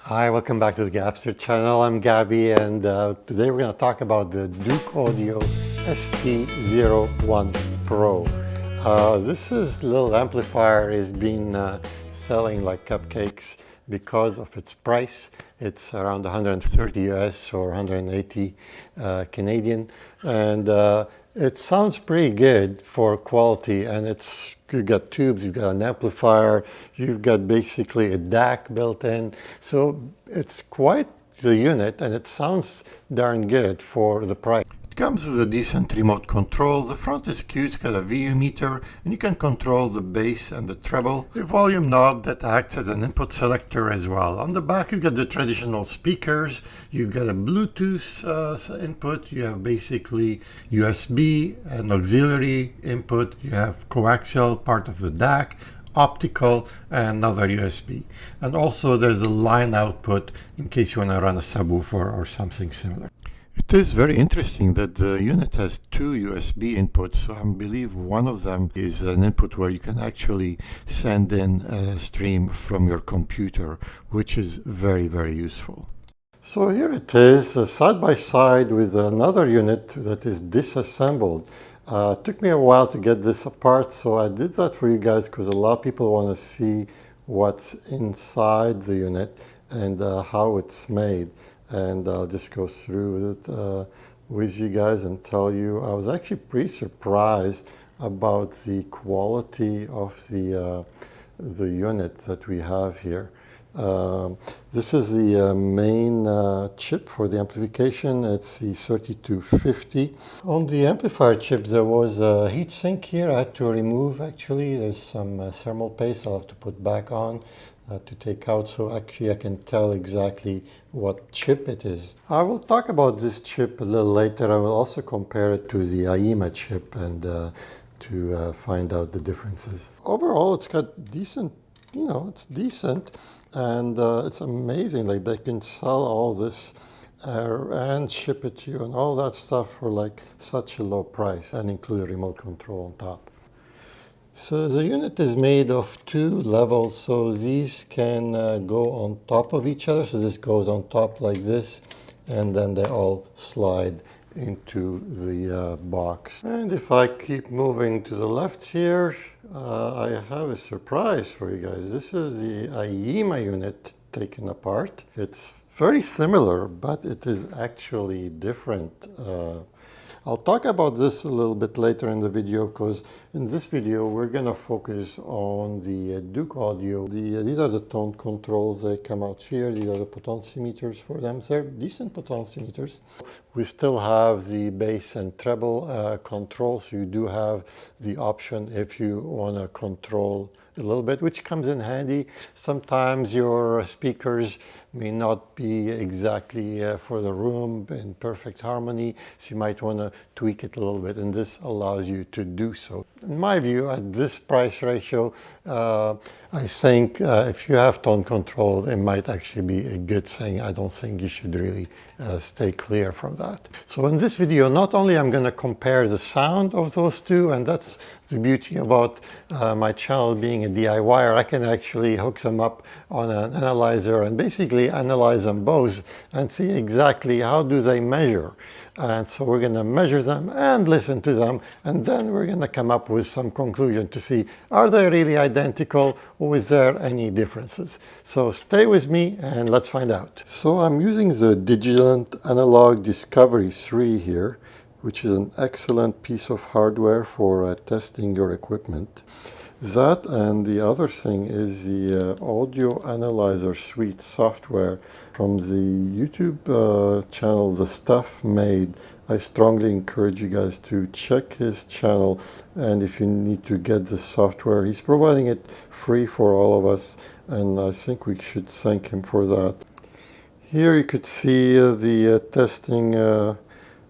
Hi, welcome back to the Gapster channel. I'm Gabby, and today we're going to talk about the Douk Audio ST01 Pro. This little amplifier is been selling like cupcakes because of its price. It's around 130 US or 180 Canadian, and it sounds pretty good for quality, and you've got tubes, you've got an amplifier, you've got basically a DAC built in. So it's quite the unit, and it sounds darn good for the price. It comes with a decent remote control. The front is cute, it's got a VU meter, and you can control the bass and the treble. A volume knob that acts as an input selector as well. On the back you got the traditional speakers, you've got a Bluetooth input, you have basically USB, an auxiliary input, you have coaxial, part of the DAC, optical, and another USB. And also there's a line output in case you want to run a subwoofer or something similar. It is very interesting that the unit has two USB inputs, so I believe one of them is an input where you can actually send in a stream from your computer, which is very, very useful. So here it is, side by side with another unit that is disassembled. It took me a while to get this apart, so I did that for you guys because a lot of people want to see what's inside the unit and how it's made. And I'll just go through it with you guys and tell you I was actually pretty surprised about the quality of the unit that we have here. This is the main chip for the amplification. It's the 3250. On the amplifier chip there was a heat sink here I had to remove. Actually there's some thermal paste I'll have to put back on to take out, so actually I can tell exactly what chip it is. I will talk about this chip a little later. I will also compare it to the AIMA chip and to find out the differences. Overall it's got decent, it's decent, and it's amazing, like they can sell all this and ship it to you and all that stuff for like such a low price, and include a remote control on top. So the unit is made of two levels, so these can go on top of each other. So this goes on top like this, and then they all slide into the box. And if I keep moving to the left here, I have a surprise for you guys. This is the AIMA unit taken apart. It's very similar, but it is actually different. I'll talk about this a little bit later in the video, because in this video we're going to focus on the Douk Audio. These are the tone controls. They come out here. These are the potentiometers for them. They're decent potentiometers. We still have the bass and treble control, so you do have the option if you want to control a little bit, which comes in handy. Sometimes your speakers may not be exactly for the room in perfect harmony, so you might want to tweak it a little bit, and this allows you to do so. In my view, at this price ratio, I think if you have tone control, it might actually be a good thing. I don't think you should really stay clear from that. So in this video, not only I'm going to compare the sound of those two, and that's the beauty about my channel being a DIYer. I can actually hook them up on an analyzer and basically analyze them both and see exactly how do they measure. And so we're going to measure them and listen to them, and then we're going to come up with some conclusion to see, are they really identical, or is there any differences? So stay with me and let's find out. So I'm using the Digilant Analog Discovery 3 here, which is an excellent piece of hardware for testing your equipment. That, and the other thing is the Audio Analyzer Suite software from the YouTube channel, The Stuff Made. I strongly encourage you guys to check his channel, and if you need to get the software, he's providing it free for all of us, and I think we should thank him for that. Here you could see the testing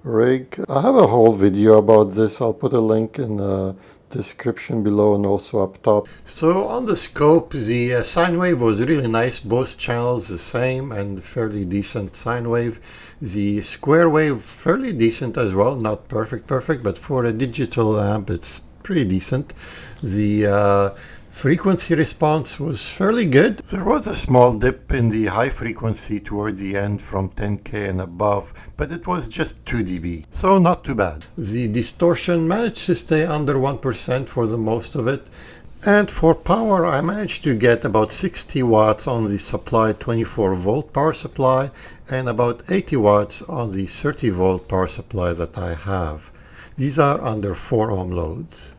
rig. I have a whole video about this. I'll put a link in the description below and also up top. So on the scope, the sine wave was really nice. Both channels the same and fairly decent sine wave. The square wave fairly decent as well, not perfect, but for a digital amp it's pretty decent. The Frequency response was fairly good. There was a small dip in the high frequency toward the end from 10K and above, but it was just 2 dB, so not too bad. The distortion managed to stay under 1% for the most of it. And for power, I managed to get about 60 watts on the supply 24 volt power supply and about 80 watts on the 30 volt power supply that I have. These are under 4 ohm loads.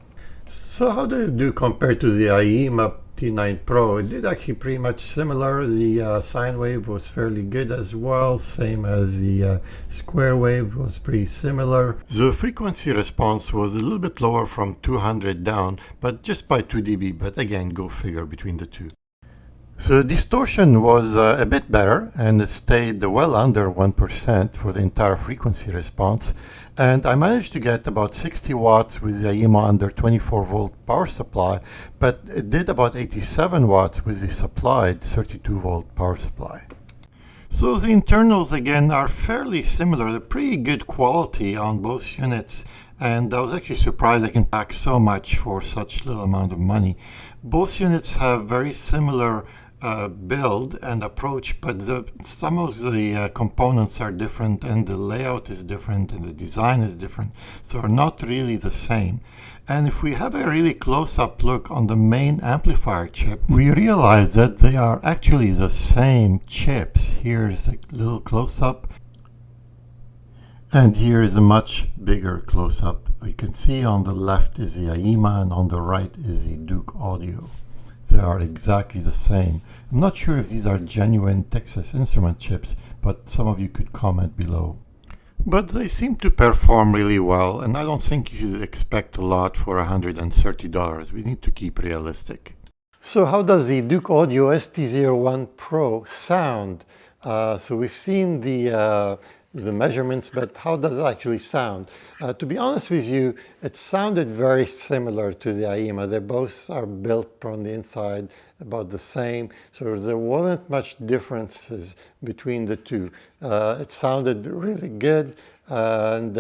So how did it do compared to the IEMA T9 Pro? It did actually pretty much similar. The sine wave was fairly good as well, same as the square wave was pretty similar. The frequency response was a little bit lower from 200 down, but just by 2 dB, but again, go figure between the two. So distortion was a bit better, and it stayed well under 1% for the entire frequency response. And I managed to get about 60 watts with the IEMA under 24 volt power supply, but it did about 87 watts with the supplied 32 volt power supply. So the internals again are fairly similar. They're pretty good quality on both units, and I was actually surprised they can pack so much for such little amount of money. Both units have very similar build and approach, but some of the components are different, and the layout is different, and the design is different, so are not really the same. And if we have a really close-up look on the main amplifier chip, we realize that they are actually the same chips. Here's a little close-up, and here is a much bigger close-up. You can see on the left is the IEMA, and on the right is the Douk audio. They are exactly the same. I'm not sure if these are genuine Texas Instrument chips, but some of you could comment below. But they seem to perform really well, and I don't think you should expect a lot for $130. We need to keep realistic. So how does the Douk Audio ST01 Pro sound? So we've seen the measurements, but how does it actually sound? To be honest with you, it sounded very similar to the IEMA. They both are built from the inside about the same, so there wasn't much differences between the two. It sounded really good, and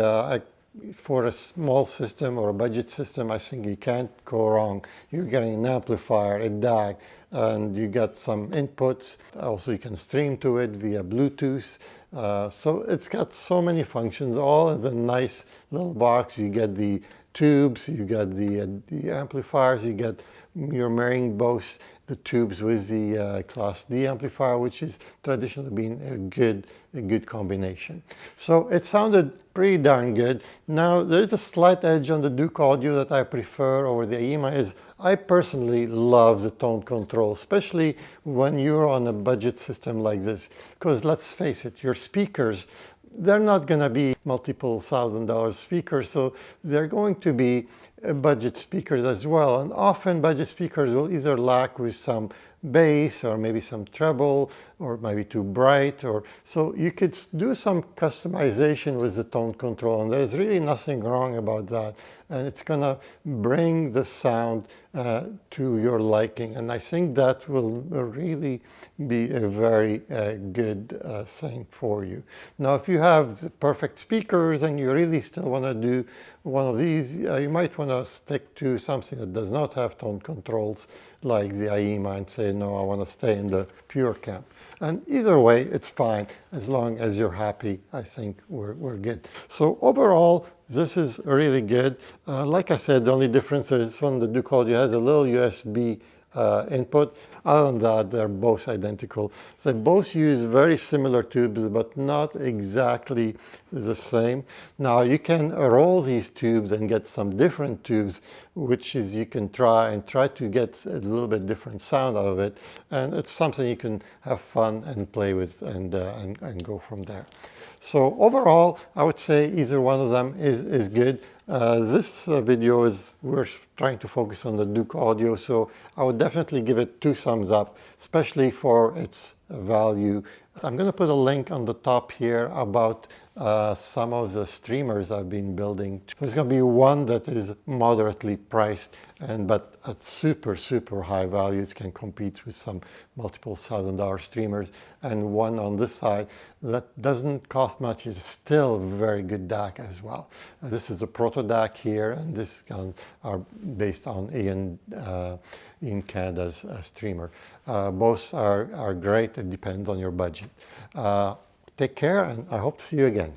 for a small system or a budget system, I think you can't go wrong. You're getting an amplifier, a DAC, and you got some inputs. Also, you can stream to it via Bluetooth. So it's got so many functions, all in a nice little box. You get the tubes, you get the amplifiers, you get, you're marrying both the tubes with the Class D amplifier, which is traditionally been a good combination. So it sounded pretty darn good. Now there is a slight edge on the Douk audio that I prefer over the IEMA. Is I personally love the tone control, especially when you're on a budget system like this, because let's face it, your speakers, they're not going to be multiple $1,000 speakers, so they're going to be budget speakers as well. And often budget speakers will either lack with some bass or maybe some treble or maybe too bright, or so you could do some customization with the tone control, and there's really nothing wrong about that, and it's gonna bring the sound to your liking, and I think that will really be a very good thing for you. Now if you have perfect speakers and you really still want to do one of these, you might want to stick to something that does not have tone controls like the IEMA and say, no, I want to stay in the pure camp. And either way, it's fine. As long as you're happy, I think we're good. So overall, this is really good. Like I said, the only difference is when the Douk Audio has a little USB input. Other than that, they're both identical. They both use very similar tubes, but not exactly the same. Now you can roll these tubes and get some different tubes, which is you can try to get a little bit different sound out of it, and it's something you can have fun and play with and go from there. So overall, I would say either one of them is good. This video we're trying to focus on the Douk Audio, so I would definitely give it 2 thumbs up, especially for its value. I'm going to put a link on the top here about some of the streamers I've been building. There's going to be one that is moderately priced, but at super high values, can compete with some multiple $1,000 streamers, and one on this side that doesn't cost much, is still very good DAC as well. This is a prototype Douk here, and this gun are based on Ian Canada's streamer. Both are great. It depends on your budget. Take care, and I hope to see you again.